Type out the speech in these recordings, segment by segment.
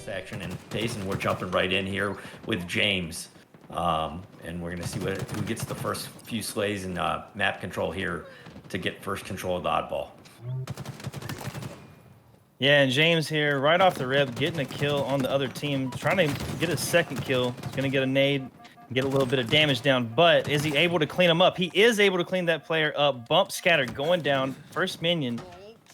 action and pace, and we're jumping right in here with James. And we're going to see who gets the first few slays in map control here to get first control of the oddball. Yeah, and James here, right off the rip, getting a kill on the other team, trying to get a second kill. He's going to get a nade, get a little bit of damage down, but is he able to clean him up? He is able to clean that player up. Bump scatter going down. First Minion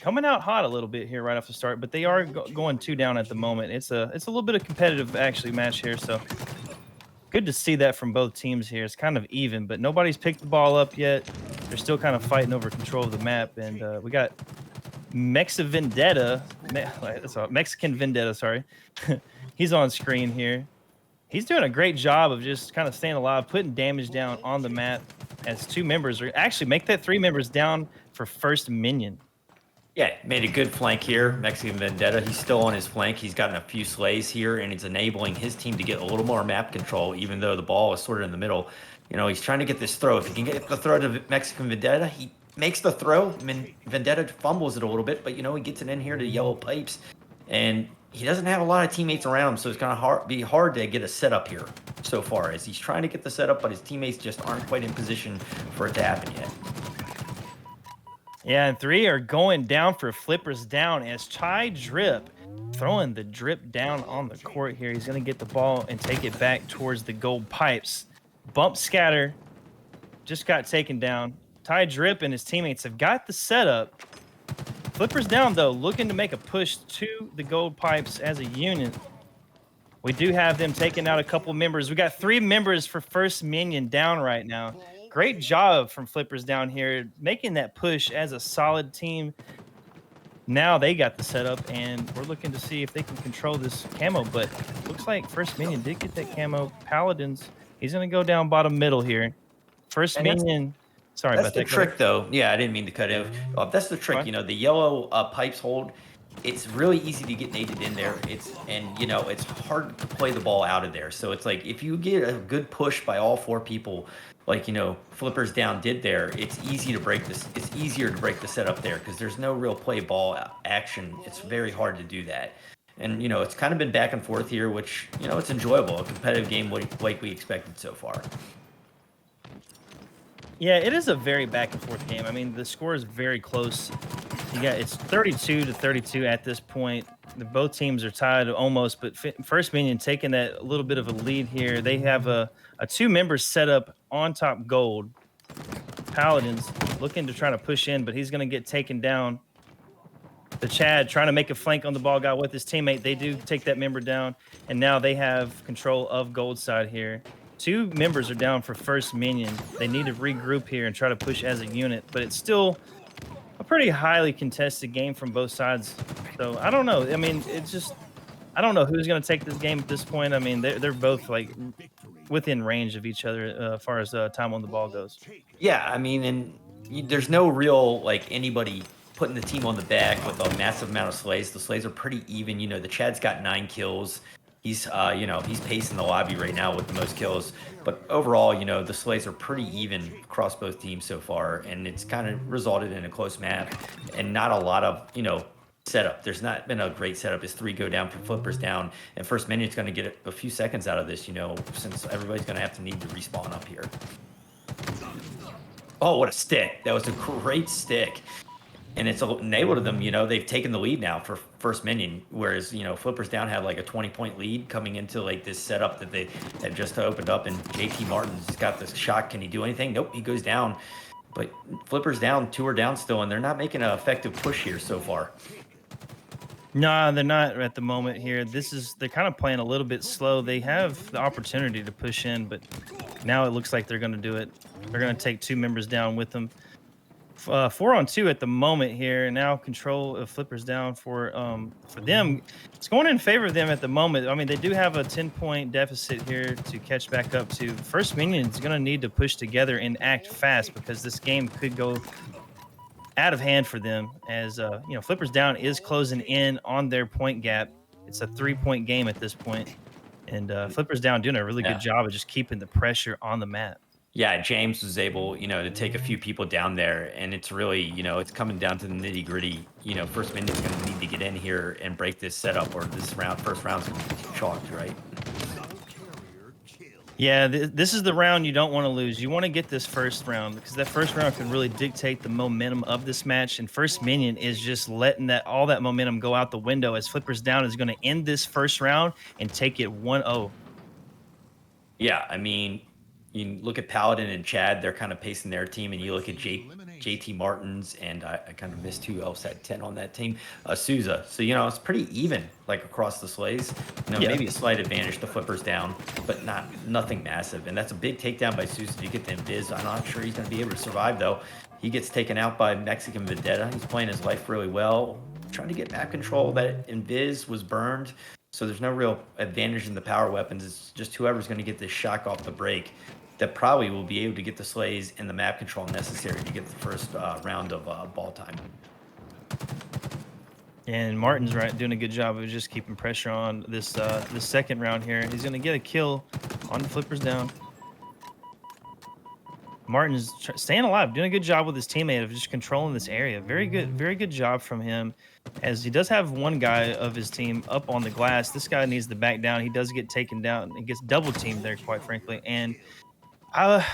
coming out hot a little bit here right off the start, but they are going 2 down at the moment. It's a little bit of competitive actually match here, so good to see that from both teams here. It's kind of even, but nobody's picked the ball up yet. They're still kind of fighting over control of the map, and we got Mexican Vendetta, sorry. He's on screen here. He's doing a great job of just kind of staying alive, putting damage down on the map as 2 members are actually make that 3 members down for First Minion. Yeah, made a good flank here. Mexican Vendetta, he's still on his flank. He's gotten a few slays here, and it's enabling his team to get a little more map control, even though the ball is sort of in the middle. You know, he's trying to get this throw. If he can get the throw to Mexican Vendetta, he makes the throw. I mean, Vendetta fumbles it a little bit, but, you know, he gets it in here to yellow pipes, and he doesn't have a lot of teammates around him, so it's going to be hard to get a setup here so far, as he's trying to get the setup, but his teammates just aren't quite in position for it to happen yet. Yeah, and 3 are going down for flippers down as Chai Drip throwing the drip down on the court here. He's going to get the ball and take it back towards the gold pipes. Bump scatter just got taken down. Ty Drip and his teammates have got the setup. Flippers down, though, looking to make a push to the gold pipes as a unit. We do have them taking out a couple members. We got 3 members for First Minion down right now. Great job from Flippers down here, making that push as a solid team. Now they got the setup, and we're looking to see if they can control this camo, but looks like First Minion did get that camo. Paladins, he's going to go down bottom middle here. First Minion... Sorry about that. That's the trick, though. Yeah, I didn't mean to cut it off. That's the trick. You know, the yellow pipes hold. It's really easy to get naded in there. You know, it's hard to play the ball out of there. So it's like if you get a good push by all 4 people, like, you know, Flippers down did there, it's easy to break this. It's easier to break the setup there because there's no real play ball action. It's very hard to do that. And, you know, it's kind of been back and forth here, which, you know, it's enjoyable. A competitive game like we expected so far. Yeah, it is a very back and forth game. I mean, the score is very close. It's 32-32 at this point. Both teams are tied almost, but First Minion taking that little bit of a lead here. They have a 2-member setup on top gold. Paladins looking to try to push in, but he's going to get taken down. The Chad trying to make a flank on the ball guy with his teammate. They do take that member down, and now they have control of gold side here. 2 members are down for First Minion. They need to regroup here and try to push as a unit, but it's still a pretty highly contested game from both sides. So I don't know. I mean, it's just, I don't know who's going to take this game at this point. I mean, they're both like within range of each other as far as time on the ball goes. Yeah, I mean, and there's no real like anybody putting the team on the back with a massive amount of slays. The slays are pretty even. You know, the Chad's got 9 kills. He's, you know, he's pacing the lobby right now with the most kills. But overall, you know, the slays are pretty even across both teams so far. And it's kind of resulted in a close map and not a lot of, you know, setup. There's not been a great setup as 3 go down for Flippers down. And First Minion's going to get a few seconds out of this, you know, since everybody's going to have to need to respawn up here. Oh, what a stick. That was a great stick. And it's enabled them, you know, they've taken the lead now for First Minion, whereas, you know, Flippers down had like a 20-point lead coming into like this setup that they had just opened up, and JT Martin's got this shot. Can he do anything? Nope, he goes down. But Flippers down, 2 are down still, and they're not making an effective push here so far. No, they're not at the moment here. They're kind of playing a little bit slow. They have the opportunity to push in, but now it looks like they're going to do it. They're going to take 2 members down with them. 4-on-2 at the moment here. Now control of Flippers down for them. It's going in favor of them at the moment. I mean, they do have a 10-point deficit here to catch back up to. First Minion is going to need to push together and act fast because this game could go out of hand for them as, you know, Flippers down is closing in on their point gap. It's a 3-point game at this point. And Flippers down doing a really good job of just keeping the pressure on the map. Yeah, James was able, you know, to take a few people down there, and it's really, you know, it's coming down to the nitty gritty. You know, First Minion's going to need to get in here and break this setup, or this first round's gonna be chalked, right? Yeah, this is the round you don't want to lose. You want to get this first round because that first round can really dictate the momentum of this match. And First Minion is just letting all that momentum go out the window as Flippers Down is going to end this first round and take it 1-0. Yeah, I mean, you look at Paladin and Chad, they're kind of pacing their team, and you look at JT Martins, and I kind of missed who else had 10 on that team, Souza. So, it's pretty even, like across the slays. Yeah. Maybe a slight advantage to Flippers Down, but nothing massive. And that's a big takedown by Souza to get the invis. I'm not sure he's going to be able to survive, though. He gets taken out by Mexican Vendetta. He's playing his life really well, trying to get map control. That invis was burned. So there's no real advantage in the power weapons. It's just whoever's going to get this shock off the break that probably will be able to get the slays and the map control necessary to get the first round of ball time. And Martin's doing a good job of just keeping pressure on this second round here. He's going to get a kill on the Flippers Down. Martin's staying alive, doing a good job with his teammate of just controlling this area. Very good job from him, as he does have one guy of his team up on the glass. This guy needs to back down. He does get taken down. He gets double teamed there, quite frankly. And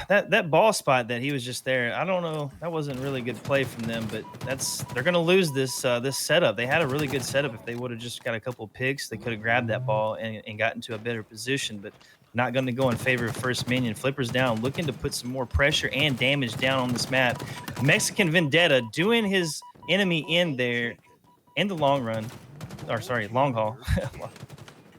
that ball spot that he was just there, I don't know, that wasn't really good play from them, but they're going to lose this this setup. They had a really good setup. If they would have just got a couple of picks, they could have grabbed that ball and got into a better position, but not going to go in favor of First Minion. Flippers Down, looking to put some more pressure and damage down on this map. Mexican Vendetta doing his enemy in there in the long run, or sorry, long haul.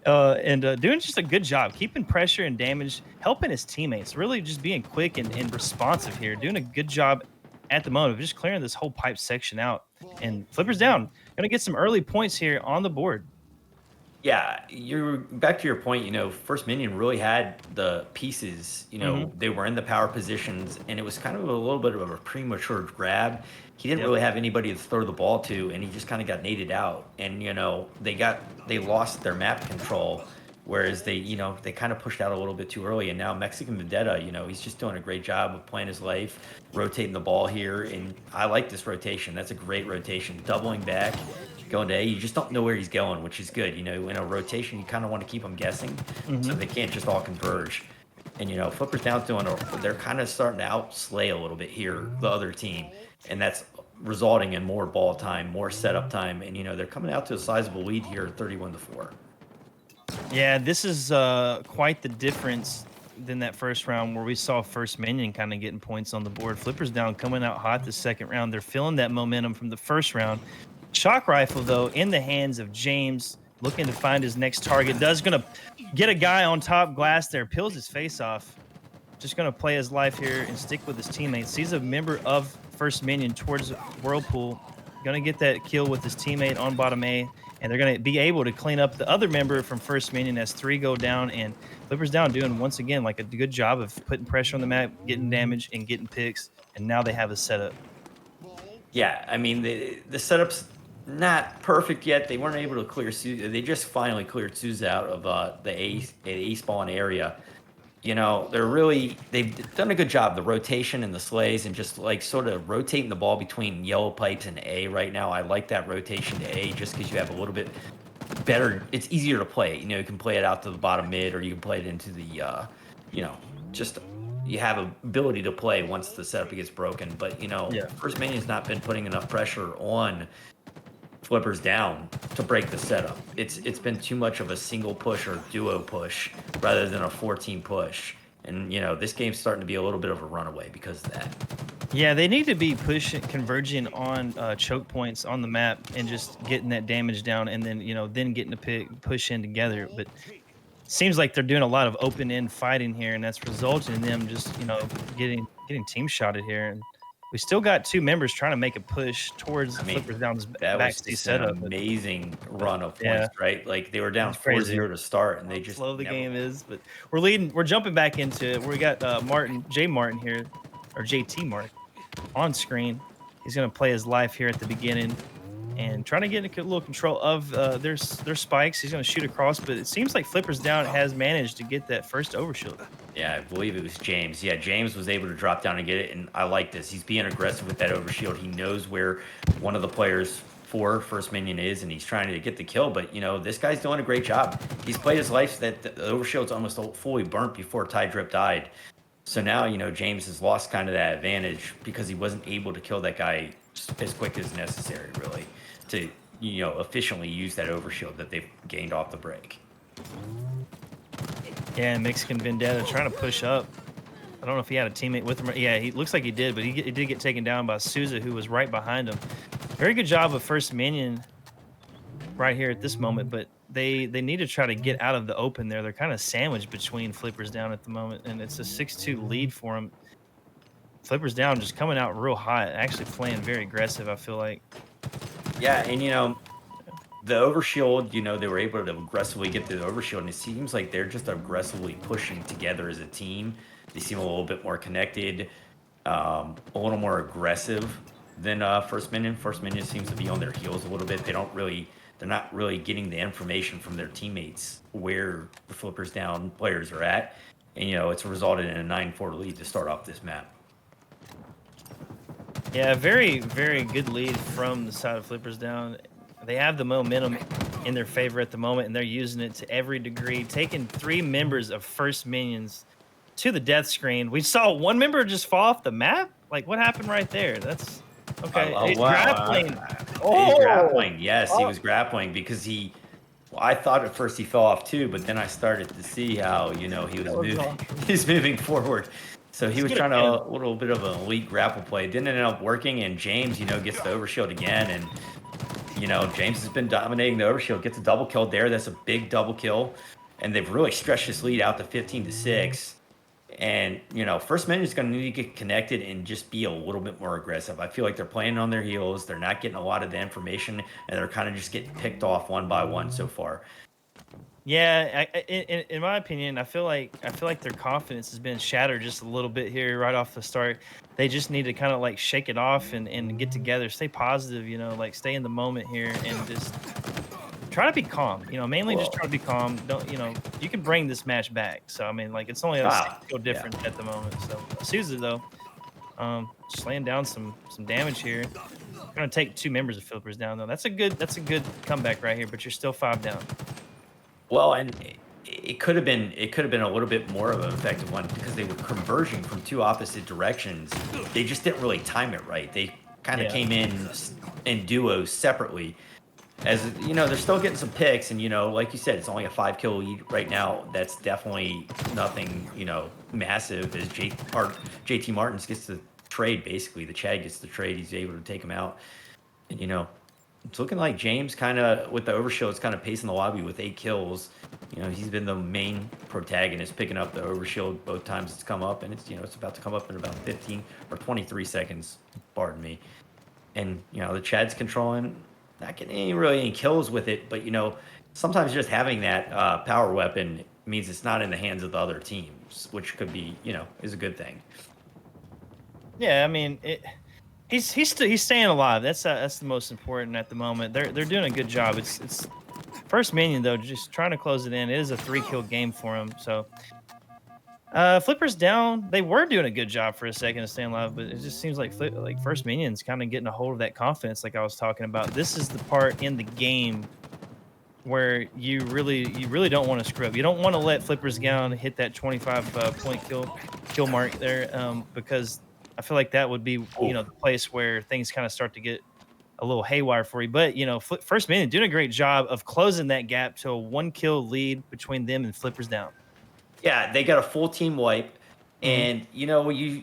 And doing just a good job, keeping pressure and damage, helping his teammates, really just being quick and responsive here, doing a good job at the moment of just clearing this whole pipe section out. And Flippers Down, going to get some early points here on the board. Yeah, you're back to your point. First Minion really had the pieces. They were in the power positions, and it was kind of a little bit of a premature grab. He didn't really have anybody to throw the ball to, and he just kind of got naded out. And they lost their map control, whereas they kind of pushed out a little bit too early. And now Mexican Vendetta, he's just doing a great job of playing his life, rotating the ball here. And I like this rotation. That's a great rotation, doubling back, going to A. You just don't know where he's going, which is good. In a rotation, you kind of want to keep them guessing, so they can't just all converge. And Flippers Down they're kind of starting to outslay a little bit here, the other team, and that's resulting in more ball time, more setup time, and they're coming out to a sizable lead here, 31-4. Yeah, this is quite the difference than that first round where we saw First Minion kind of getting points on the board. Flippers Down coming out hot the second round. They're feeling that momentum from the first round. Shock rifle, though, in the hands of James, looking to find his next target. Going to get a guy on top glass there, peels his face off. Just going to play his life here and stick with his teammates. He's a member of First Minion towards Whirlpool. Going to get that kill with his teammate on bottom A, and they're going to be able to clean up the other member from First Minion as 3 go down. And Flippers Down doing, once again, like a good job of putting pressure on the map, getting damage, and getting picks. And now they have a setup. Yeah, I mean, the setup's not perfect yet. They weren't able to clear Souza. They just finally cleared Souza out of the A spawn area. They've done a good job, the rotation and the slays, and just like sort of rotating the ball between yellow pipes and A right now. I like that rotation to A just because you have a little bit better. It's easier to play. You can play it out to the bottom mid, or you can play it into the, just you have ability to play once the setup gets broken. But First Minion's not been putting enough pressure on Flippers Down to break the setup. It's been too much of a single push or duo push rather than a 14 push. And this game's starting to be a little bit of a runaway because of that. Yeah, they need to be converging on choke points on the map and just getting that damage down, and then then getting to push in together. But seems like they're doing a lot of open end fighting here, and that's resulting in them just getting team shotted here. And we still got 2 members trying to make a push towards Flippers Down's backseat setup. An amazing run of points, right? Like they were down 4-0 to start, and they just slow the game is. But we're leading. We're jumping back into it. We got J Martin here, or JT Martin, on screen. He's going to play his life here at the beginning and trying to get a little control of their spikes. He's going to shoot across, but it seems like Flippers Down has managed to get that first overshield. Yeah, I believe it was James. Yeah, James was able to drop down and get it, and I like this. He's being aggressive with that overshield. He knows where one of the players for First Minion is, and he's trying to get the kill. But this guy's doing a great job. He's played his life. That the overshield's almost fully burnt before Ty Drip died. So now James has lost kind of that advantage because he wasn't able to kill that guy as quick as necessary, really, to efficiently use that overshield that they've gained off the break. Yeah, Mexican Vendetta trying to push up. I don't know if he had a teammate with him. Yeah, he looks like he did, but he did get taken down by Souza, who was right behind him. Very good job of First Minion right here at this moment, but they need to try to get out of the open there. They're kind of sandwiched between Flippers Down at the moment, and it's a 6-2 lead for them. Flippers Down just coming out real hot, actually playing very aggressive, I feel like. Yeah, and the overshield, they were able to aggressively get the overshield, and it seems like they're just aggressively pushing together as a team. They seem a little bit more connected, a little more aggressive than First Minion. First Minion seems to be on their heels a little bit. They're not really getting the information from their teammates where the Flippers Down players are at, and it's resulted in a 9-4 lead to start off this map. Yeah, very, very good lead from the side of Flippers Down. They have the momentum in their favor at the moment, and they're using it to every degree, taking 3 members of First Minions to the death screen. We saw one member just fall off the map. Like, what happened right there? That's okay. Wow. Grappling. He's grappling. Yes, he was grappling because I thought at first he fell off too, but then I started to see how he was moving. He's moving forward. So he was trying a little bit of an elite grapple play. Didn't end up working, and James, gets the overshield again, and James has been dominating the overshield. Gets a double kill there. That's a big double kill, and they've really stretched this lead out to 15-6. And First Minion is going to need to get connected and just be a little bit more aggressive. I feel like they're playing on their heels. They're not getting a lot of the information, and they're kind of just getting picked off one by one so far. Yeah, in my opinion, I feel like their confidence has been shattered just a little bit here right off the start. They just need to kind of like shake it off and get together, stay positive, like stay in the moment here and just try to be calm. Mainly just try to be calm. Don't you can bring this match back. So I mean, like it's only a 6-kill difference at the moment. So Souza though, just laying down some damage here. Gonna take 2 members of Flippers Down though. That's a good comeback right here. But you're still 5 down. Well, and it could have been a little bit more of an effective one because they were converging from 2 opposite directions. They just didn't really time it right. They kind of came in duos separately. As they're still getting some picks, and like you said, it's only a 5-kill lead right now. That's definitely nothing massive. As JT Martins gets the trade, basically the Chad gets the trade. He's able to take him out, and it's looking like James kind of, with the overshield, is kind of pacing the lobby with 8 kills. He's been the main protagonist, picking up the overshield both times it's come up, and it's about to come up in about 15 or 23 seconds, pardon me. And, the Chad's controlling, not getting any kills with it, but, sometimes just having that power weapon means it's not in the hands of the other teams, which could be, is a good thing. Yeah, I mean, He's staying alive. That's the most important at the moment. They're doing a good job. It's First Minion though, just trying to close it in. It is a 3-kill game for him. So Flippers Down. They were doing a good job for a second of staying alive, but it just seems like First Minion's kind of getting a hold of that confidence, like I was talking about. This is the part in the game where you really don't want to screw up. You don't want to let Flippers Down hit that 25 point kill mark there, because I feel like that would be, the place where things kind of start to get a little haywire for you. But, First Minion doing a great job of closing that gap to a 1-kill lead between them and Flippers Down. Yeah, they got a full team wipe. And,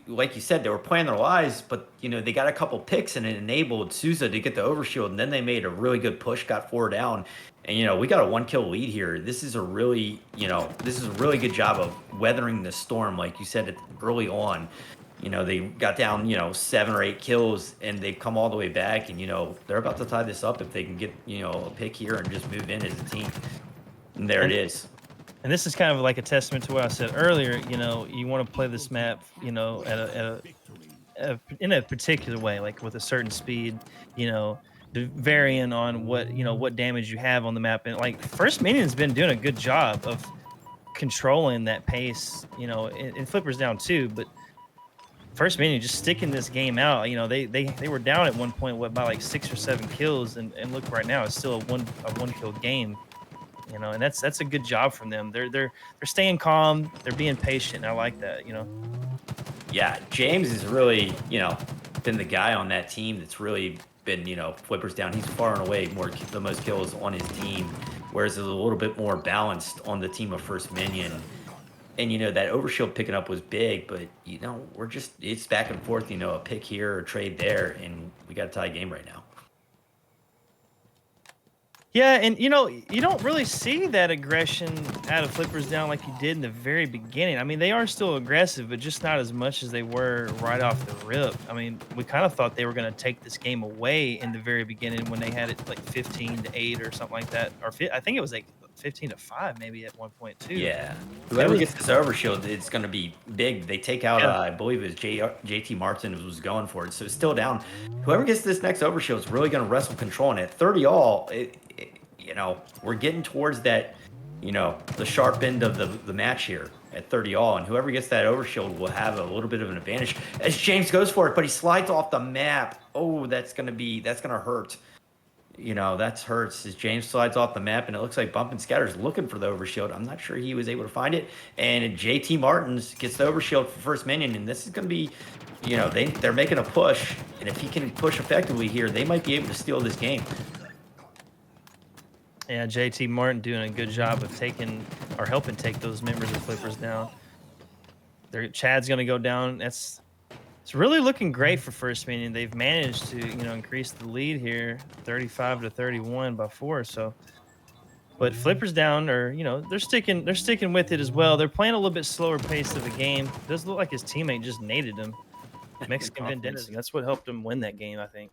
like you said, they were playing their lives, but, they got a couple picks and it enabled Souza to get the overshield. And then they made a really good push, got 4 down. And, we got a 1-kill lead here. This is a really good job of weathering the storm, like you said, early on. They got down, 7 or 8 kills, and they've come all the way back. And, they're about to tie this up if they can get, a pick here and just move in as a team. And it is. And this is kind of like a testament to what I said earlier. You want to play this map, in a particular way, like with a certain speed, varying on what damage you have on the map. And like First Minion's been doing a good job of controlling that pace, in Flippers Down too. But First Minion just sticking this game out. You know, they were down at one point what by like 6 or 7 kills, and look right now it's still a one kill game. You know, and that's a good job from them. They're staying calm. They're being patient. I like that. You know. Yeah, James is really, been the guy on that team that's really been, flippers down. He's far and away the most kills on his team, whereas it's a little bit more balanced on the team of First Minion. And that overshield picking up was big, but it's back and forth. A pick here or trade there, and we got a tie game right now. Yeah, and you don't really see that aggression out of flippers down like you did in the very beginning. I mean, they are still aggressive, but just not as much as they were right off the rip. I mean, we kind of thought they were going to take this game away in the very beginning when they had it like 15-8 or something like that, or I think it was like 15-5 maybe at one point too. Yeah, whoever gets this overshield, it's going to be big. They take out, I believe it was JT Martin was going for it, so it's still down. Whoever gets this next overshield is really going to wrestle control, and at 30 all, we're getting towards that, the sharp end of the match here at 30 all, and whoever gets that overshield will have a little bit of an advantage as James goes for it, but he slides off the map. Oh, that's going to hurt. That hurts as James slides off the map, and it looks like Bump and Scatter's looking for the overshield. I'm not sure he was able to find it, and JT Martins gets the overshield for First Minion, and this is going to be, they're making a push, and if he can push effectively here, they might be able to steal this game. Yeah, JT Martin doing a good job of helping take those members of flippers down. Chad's going to go down. It's really looking great for First Minion. They've managed to, increase the lead here, 35-31 by 4. So, but flippers down, or they're sticking with it as well. They're playing a little bit slower pace of the game. It does look like his teammate just naded him. Mexican Vendetta. That's what helped him win that game, I think.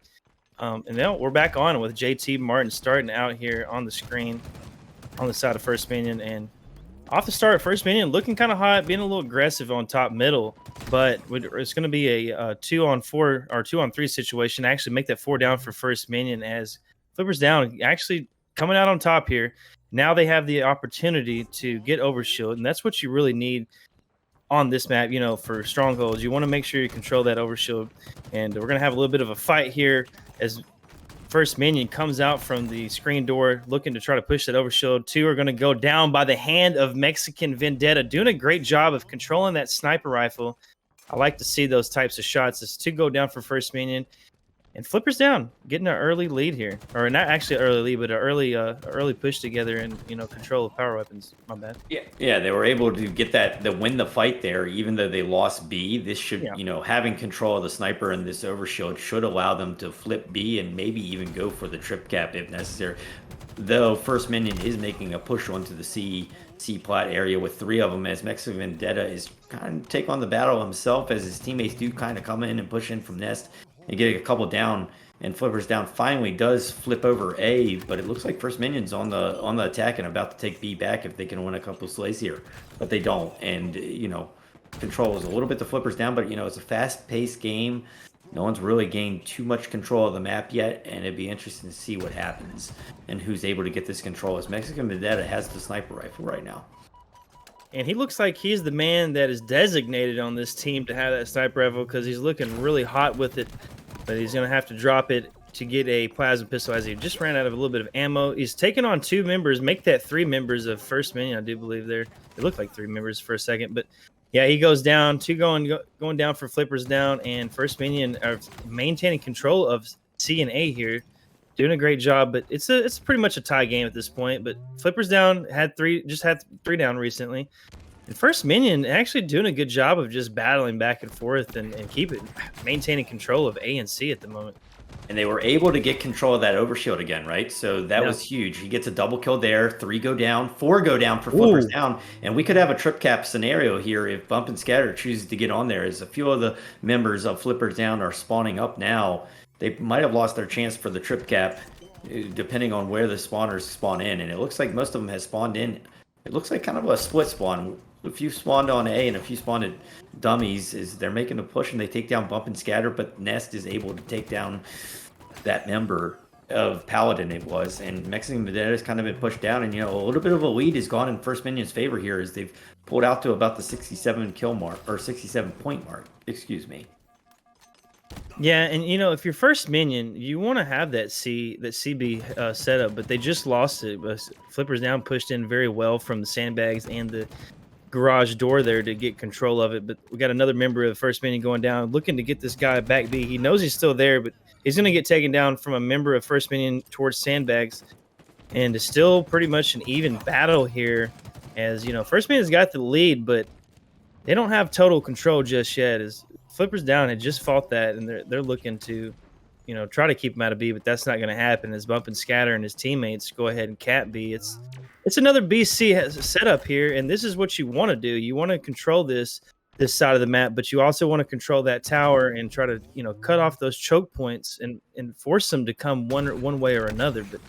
And now we're back on with JT Martin starting out here on the screen on the side of First Minion, and off the start, First Minion looking kind of hot, being a little aggressive on top middle, but it's going to be a 2-on-4 or 2-on-3 situation. Actually, make that 4 down for First Minion as flippers down, actually coming out on top here. Now they have the opportunity to get overshield, and that's what you really need on this map. For strongholds, you want to make sure you control that overshield, and we're going to have a little bit of a fight here as First Minion comes out from the screen door looking to try to push that overshield. 2 are going to go down by the hand of Mexican Vendetta, doing a great job of controlling that sniper rifle. I like to see those types of shots. As 2 go down for First Minion, and flippers down, getting an early lead here, or not actually an early lead, but an early push together and control of power weapons. My bad. Yeah, they were able to get to win the fight there, even though they lost B. This should, having control of the sniper and this overshield should allow them to flip B and maybe even go for the trip cap if necessary. Though First Minion is making a push onto the C plat area with 3 of them, as Mexican Vendetta is kind of take on the battle himself, as his teammates do kind of come in and push in from Nest and get a couple down, and flippers down finally does flip over A, but it looks like First Minion's on the attack and about to take B back if they can win a couple of slays here, but they don't. And control is a little bit the flippers down, but it's a fast-paced game. No one's really gained too much control of the map yet, and it'd be interesting to see what happens and who's able to get this control, as Mexican Vendetta has the sniper rifle right now. And he looks like he's the man that is designated on this team to have that sniper rifle, because he's looking really hot with it. But he's going to have to drop it to get a plasma pistol, as he just ran out of a little bit of ammo. He's taking on 2 members, make that 3 members of First Minion, I do believe there. It looked like 3 members for a second. But yeah, he goes down, 2 going down for flippers down, and First Minion are maintaining control of C and A here. Doing a great job, but it's pretty much a tie game at this point. But flippers down had 3 down recently, and First Minion actually doing a good job of just battling back and forth and maintaining control of A and C at the moment. And they were able to get control of that overshield again, right? So that was huge. He gets a double kill there. 3 go down, 4 go down for flippers down, and we could have a trip cap scenario here if Bump and Scatter chooses to get on there, as a few of the members of flippers down are spawning up now. They might have lost their chance for the trip cap, depending on where the spawners spawn in. And it looks like most of them have spawned in. It looks like kind of a split spawn. A few spawned on A and a few spawned at dummies. Is they're making a push and they take down Bump and Scatter, but Nest is able to take down that member of Paladin it was. And Mexican Vendetta has kind of been pushed down, and a little bit of a lead has gone in First Minion's favor here, as they've pulled out to about the 67 kill mark, or 67 point mark, excuse me. Yeah, and if you're first minion, you want to have that CB setup, but they just lost it. But Flippers down pushed in very well from the sandbags and the garage door there to get control of it. But we got another member of the first minion going down, looking to get this guy back B. He knows he's still there, but he's going to get taken down from a member of first minion towards sandbags, and it's still pretty much an even battle here. As first minion's got the lead, but they don't have total control just yet. As Flippers down had just fought that, and they're looking to, try to keep him out of B, but that's not going to happen. As Bump and Scatter and his teammates go ahead and cap B. It's another BC setup here, and this is what you want to do. You want to control this side of the map, but you also want to control that tower and try to cut off those choke points and force them to come one way or another. But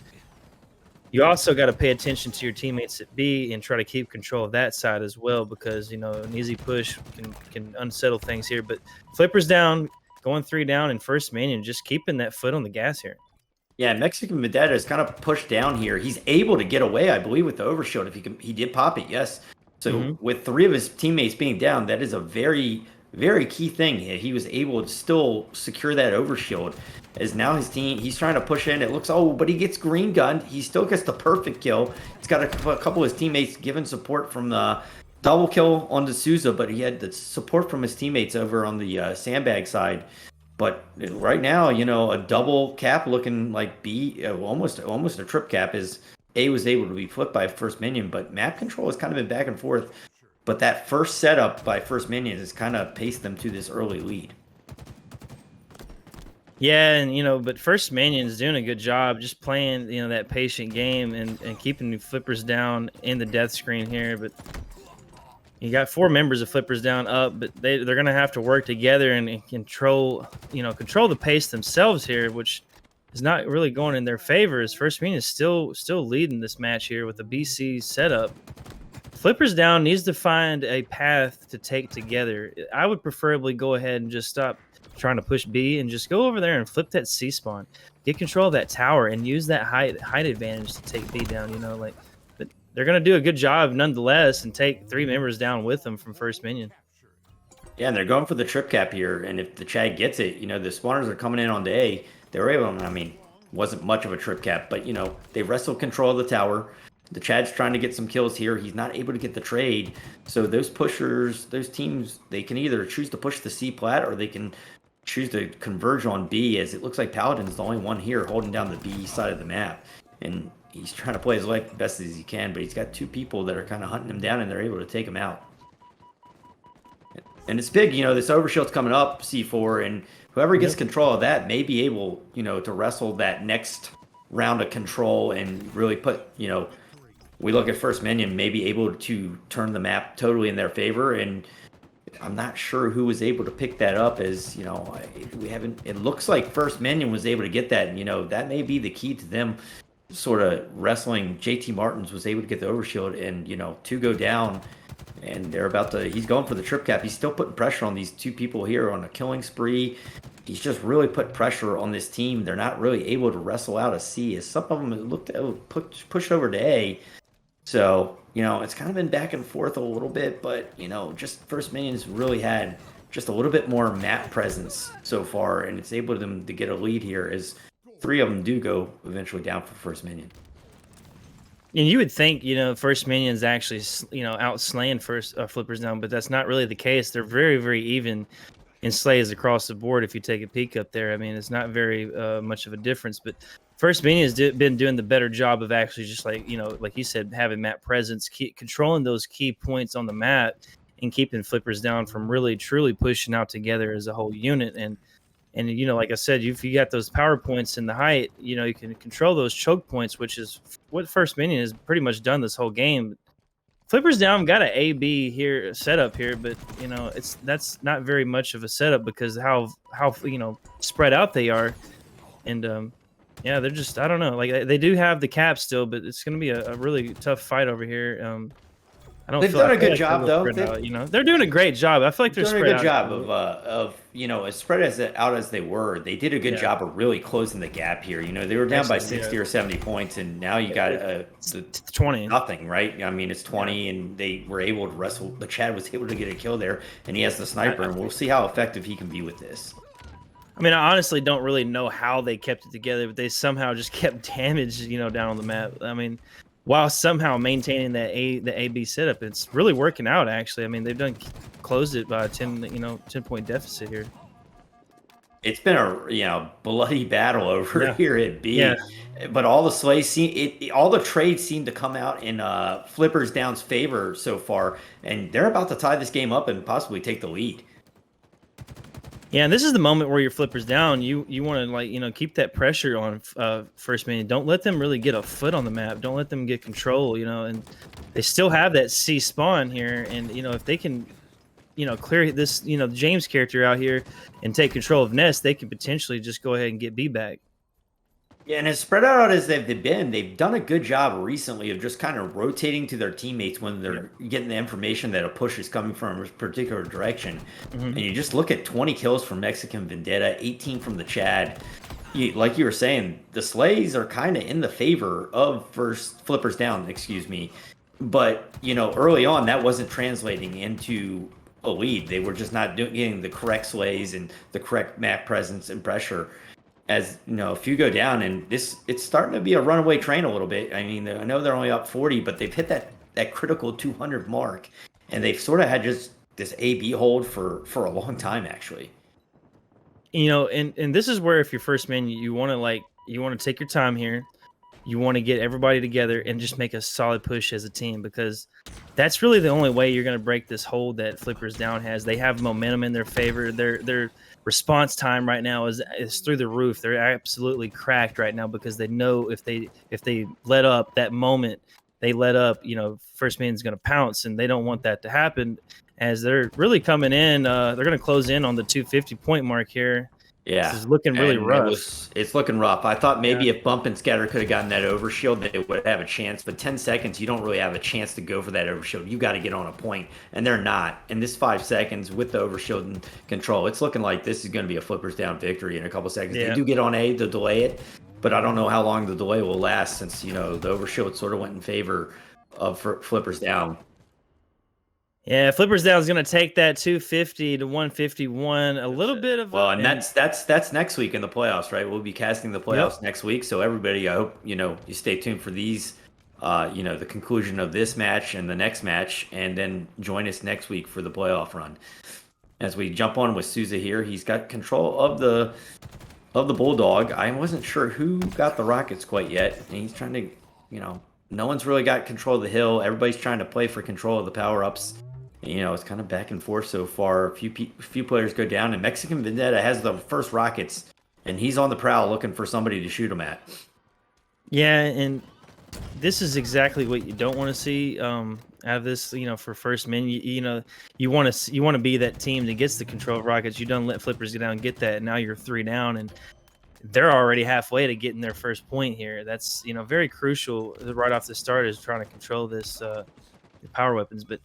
you also got to pay attention to your teammates at B and try to keep control of that side as well, because an easy push can unsettle things here. But Flippers down, going 3 down, and first minion just keeping that foot on the gas here. Yeah, Mexican Vendetta is kind of pushed down here. He's able to get away, I believe, with the overshield. If he did pop it, yes. So with 3 of his teammates being down, that is a very, very key thing. He was able to still secure that overshield. As now he's trying to push in. It looks, but he gets green gunned. He still gets the perfect kill. He's got a couple of his teammates giving support from the double kill on D'Souza, but he had the support from his teammates over on the sandbag side. But right now, a double cap looking like B, almost a trip cap, is A was able to be flipped by first minion, but map control has kind of been back and forth. But that first setup by first minion has kind of paced them to this early lead. Yeah, and but first minion's doing a good job just playing that patient game and keeping the Flippers down in the death screen here. But you got 4 members of Flippers down up, but they're going to have to work together and control the pace themselves here, which is not really going in their favor. As First Minion is still leading this match here with the BC setup. Flippers down needs to find a path to take together. I would preferably go ahead and just stop trying to push B and just go over there and flip that C spawn, get control of that tower, and use that height advantage to take B down. But they're gonna do a good job nonetheless and take 3 members down with them from first minion. Yeah, and they're going for the trip cap here, and if the Chad gets it, the spawners are coming in on the A. They were able. Wasn't much of a trip cap, but they wrestled control of the tower. The Chad's trying to get some kills here. He's not able to get the trade. So those pushers, those teams, they can either choose to push the C plat or they can choose to converge on B, as it looks like Paladin's the only one here holding down the B side of the map. And he's trying to play his life the best as he can, but he's got 2 people that are kind of hunting him down, and they're able to take him out. And it's big, this overshield's coming up, C4, and whoever gets control of that may be able, to wrestle that next round of control and really put, we look at First Minion maybe able to turn the map totally in their favor, and I'm not sure who was able to pick that up. As we haven't. It looks like First Minion was able to get that, and that may be the key to them sort of wrestling. JT Martins was able to get the overshield, and 2 go down, and they're about to. He's going for the trip cap. He's still putting pressure on these 2 people here on a killing spree. He's just really put pressure on this team. They're not really able to wrestle out a C, as some of them looked pushed over to A. So, it's kind of been back and forth a little bit, but, just First Minion's really had just a little bit more map presence so far, and it's able them to get a lead here, as 3 of them do go eventually down for First Minion. And you would think, First Minion's actually, outslaying Flippers down, but that's not really the case. They're very, very even in slays across the board. If you take a peek up there, it's not very much of a difference, but First Minion has been doing the better job of actually just like you said, having map presence, controlling those key points on the map, and keeping Flippers down from really truly pushing out together as a whole unit. And like I said, if you got those power points in the height, you can control those choke points, which is what First Minion has pretty much done this whole game. Flippers down got an A/B here setup here, but that's not very much of a setup because how spread out they are, and yeah, they're just, I don't know. Like, they do have the cap still, but it's going to be a really tough fight over here. I don't. They've done a good job, though. They're doing a great job. I feel like they're doing a good job of as spread out as they were. They did a good job of really closing the gap here. They were down by 60 or 70 points, and now you got 20 nothing, right? It's 20, and they were able to wrestle. The Chad was able to get a kill there, and he has the sniper, and we'll see how effective he can be with this. I mean, I honestly don't really know how they kept it together, but they somehow just kept damage, down on the map. I mean, while somehow maintaining the AB setup, it's really working out. Actually, I mean, they've closed it by a 10 point deficit here. It's been a bloody battle over Yeah, here at yeah, B, but all the slays all the trades seem to come out in Flippers Down's favor so far, and they're about to tie this game up and possibly take the lead. yeah. And this is the moment where your flippers down. You want to keep that pressure on First Minion. Don't let them really get a foot on the map. Don't let them get control. And they still have that C spawn here, and if they can clear this, James character out here and take control of Nest, they could potentially just go ahead and get B back. Yeah, and as spread out as they've done a good job recently of just kind of rotating to their teammates when they're getting the information that a push is coming from a particular direction. And you just look at 20 kills from Mexican Vendetta, 18 from the Chad. Like you were saying, the Slays are kind of in the favor of First Flippers Down, excuse me. But, early on, that wasn't translating into a lead. They were just not getting the correct Slays and the correct map presence and pressure. As if you go down, and it's starting to be a runaway train a little bit. I mean, I know they're only up 40, but they've hit that critical 200 mark, and they've sort of had just this AB hold for a long time, actually. And this is where, if you're First Man, you want to take your time here. You want to get everybody together and just make a solid push as a team, because that's really the only way you're going to break this hold that Flippers Down has. They have momentum in their favor. Their response time right now is through the roof. They're absolutely cracked right now, because they know if they let up that moment, they let up, First Man's going to pounce, and they don't want that to happen, as they're really coming in. They're going to close in on the 250 point mark here. Yeah, this is looking really rough. It's looking rough. I thought maybe if Bump and Scatter could have gotten that overshield, they would have a chance. But 10 seconds, you don't really have a chance to go for that overshield. You got to get on a point, and they're not. And this 5 seconds with the overshield and control, it's looking like this is going to be a Flippers Down victory in a couple seconds. They do get on A to delay it, but I don't know how long the delay will last, since the overshield sort of went in favor of Flippers Down. Yeah, Flippers Down is going to take that 250 to 151. A little bit of and that's next week in the playoffs, right? We'll be casting the playoffs next week. So everybody, I hope you stay tuned for these, the conclusion of this match and the next match, and then join us next week for the playoff run. As we jump on with Souza here, he's got control of the Bulldog. I wasn't sure who got the rockets quite yet, and he's trying to, no one's really got control of the hill. Everybody's trying to play for control of the power ups. It's kind of back and forth so far. A few players go down, and Mexican Vendetta has the first rockets, and he's on the prowl looking for somebody to shoot him at. Yeah, and this is exactly what you don't want to see out of this. For First Minion, you want to be that team that gets the control of rockets. You don't let Flippers get down and get that. And now you're 3 down, and they're already halfway to getting their first point here. That's very crucial right off the start, is trying to control this the power weapons, but.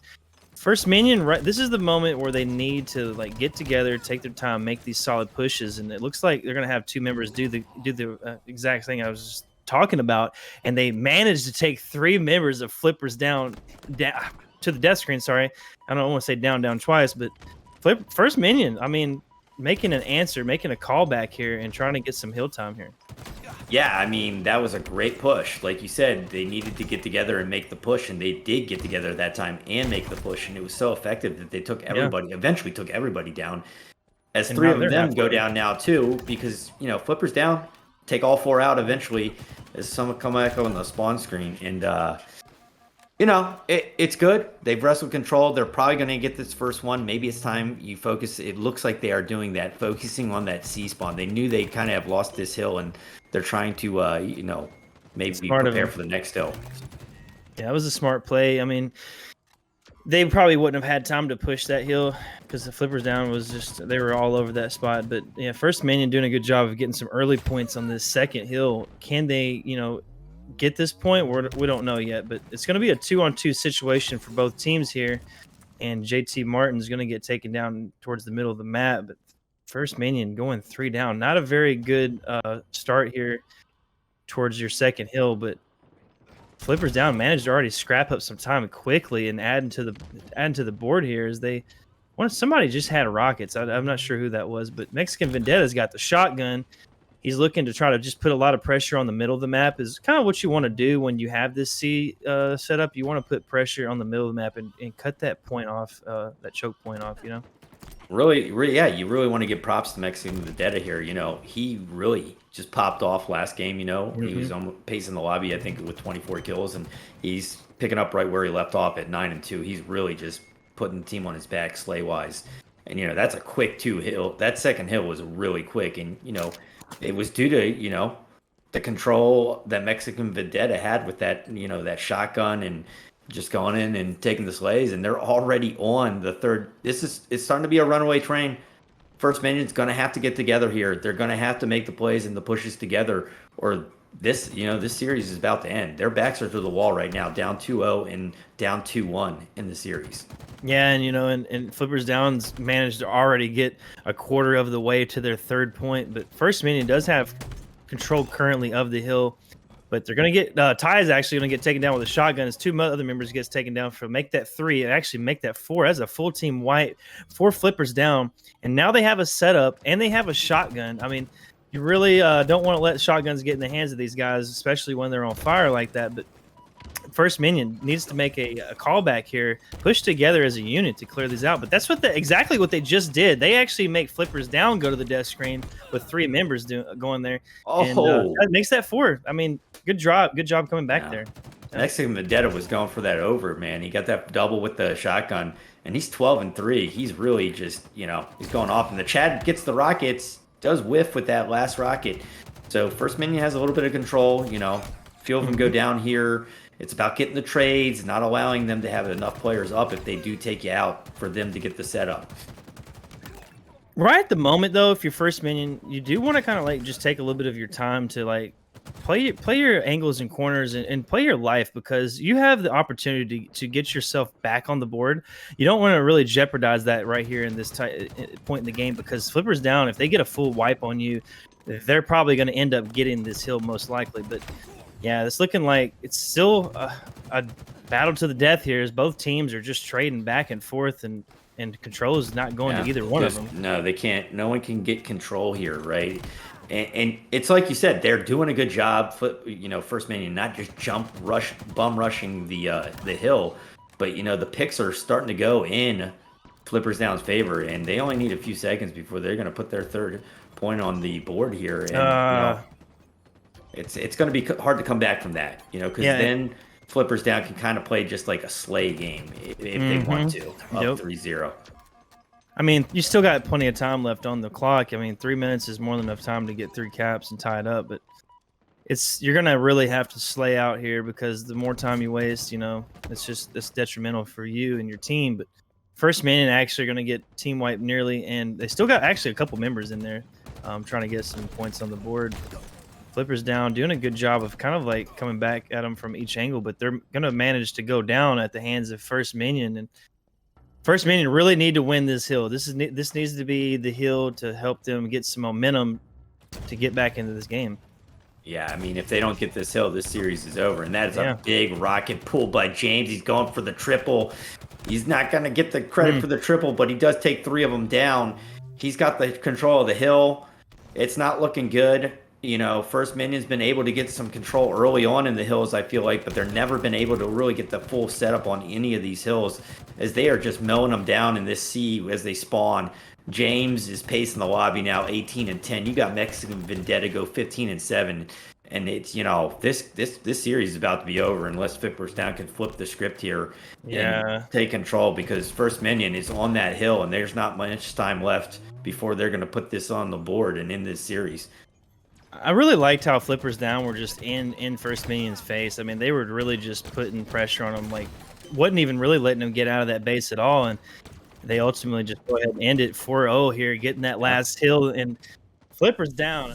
First Minion, right? This is the moment where they need to get together, take their time, make these solid pushes, and it looks like they're going to have 2 members do the exact thing I was just talking about, and they managed to take 3 members of Flippers down to the death screen. Sorry, I don't want to say down twice, but First Minion, I mean, making an answer, making a callback here, and trying to get some hill time here. Yeah, I mean, that was a great push. Like you said, they needed to get together and make the push, and they did get together that time and make the push, and it was so effective that they took everybody, eventually took everybody down. As and 3 of them go down now too, because Flippers Down, take all 4 out eventually, as someone come back on the spawn screen, and it's good. They've wrestled control. They're probably going to get this first one. Maybe it's time you focus. It looks like they are doing that, focusing on that C spawn. They knew they kind of have lost this hill, and they're trying to, maybe prepare for the next hill. Yeah, that was a smart play. I mean, they probably wouldn't have had time to push that hill, because the Flippers Down was they were all over that spot. But yeah, First Minion doing a good job of getting some early points on this second hill. Can they, get this point? We don't know yet, but it's going to be a 2-on-2 situation for both teams here, and JT Martin's going to get taken down towards the middle of the map. But First Minion going 3 down, not a very good start here towards your second hill, but Flippers Down managed to already scrap up some time quickly and add to the board here, as they Somebody just had rockets. I'm not sure who that was, but Mexican Vendetta's got the shotgun. He's looking to try to just put a lot of pressure on the middle of the map. Is kind of what you want to do when you have this C set up. You want to put pressure on the middle of the map and cut that point off, that choke point off. You know. Really, yeah, you really want to give props to Mexican Vendetta here. He really just popped off last game. He was pacing the lobby, I think, with 24 kills, and he's picking up right where he left off at 9-2. He's really just putting the team on his back slay wise, and that's a quick 2 hill. That second hill was really quick, and it was due to the control that Mexican Vendetta had with that that shotgun and just going in and taking the slays, and they're already on the third. It's starting to be a runaway train. First Minion's going to have to get together here. They're going to have to make the plays and the pushes together, or this series is about to end. Their backs are to the wall right now, down 2-0 and down 2-1 in the series. Yeah, and Flippers Down's managed to already get a quarter of the way to their third point, but First Minion does have control currently of the hill. But they're going to get Ty is actually going to get taken down with a shotgun as 2 other members gets taken down for make that 3 and actually make that 4. That's a full team white, 4 Flippers down, and now they have a setup and they have a shotgun. I mean, you really don't want to let shotguns get in the hands of these guys, especially when they're on fire like that. But First Minion needs to make a callback here, push together as a unit to clear these out. But that's exactly what they just did. They actually make Flippers Down go to the death screen with 3 members going there. Oh, and that makes that 4. I mean, good job coming back there. Mexican Vendetta was going for that over, man. He got that double with the shotgun, and he's 12-3. He's really just, he's going off. And the Chad gets the rockets, does whiff with that last rocket. So First Minion has a little bit of control. Few of them go down here. It's about getting the trades, not allowing them to have enough players up if they do take you out for them to get the setup. Right at the moment, though, if you're First Minion, you do want to kind of just take a little bit of your time to play your angles and corners and play your life, because you have the opportunity to get yourself back on the board. You don't want to really jeopardize that right here in this point in the game, because Flippers Down, if they get a full wipe on you, they're probably going to end up getting this hill most likely. But yeah, it's looking like it's still a battle to the death here, as both teams are just trading back and forth, and control is not going to either one of them. No, they can't. No one can get control here, right? And it's like you said, they're doing a good job. First Minion not just bum rushing the hill, but the picks are starting to go in Flippers Down's favor, and they only need a few seconds before they're going to put their third point on the board here. And it's going to be hard to come back from that, because then Flippers Down can kind of play just like a slay game if they want to, up 3-0. I mean, you still got plenty of time left on the clock. I mean, 3 minutes is more than enough time to get 3 caps and tie it up. But you're going to really have to slay out here, because the more time you waste, it's detrimental for you and your team. But First Minion actually going to get team wiped nearly, and they still got actually a couple members in there trying to get some points on the board. Flippers Down doing a good job of kind of coming back at them from each angle, but they're going to manage to go down at the hands of First Minion. And First Minion really need to win this hill. This needs to be the hill to help them get some momentum to get back into this game. Yeah, I mean, if they don't get this hill, this series is over. And that is a big rocket pull by James. He's going for the triple. He's not going to get the credit for the triple, but he does take 3 of them down. He's got the control of the hill. It's not looking good. First Minion's been able to get some control early on in the hills, I feel like, but they're never been able to really get the full setup on any of these hills, as they are just mowing them down in this sea as they spawn. James is pacing the lobby now, 18-10. You got Mexican Vendetta go 15-7, and it's this series is about to be over unless Flippers Down can flip the script here and take control, because First Minion is on that hill and there's not much time left before they're going to put this on the board and in this series. I really liked how Flippers Down were just in First Minion's face. I mean, they were really just putting pressure on them, wasn't even really letting them get out of that base at all. And they ultimately just go ahead and end it 4-0 here, getting that last hill. And Flippers Down,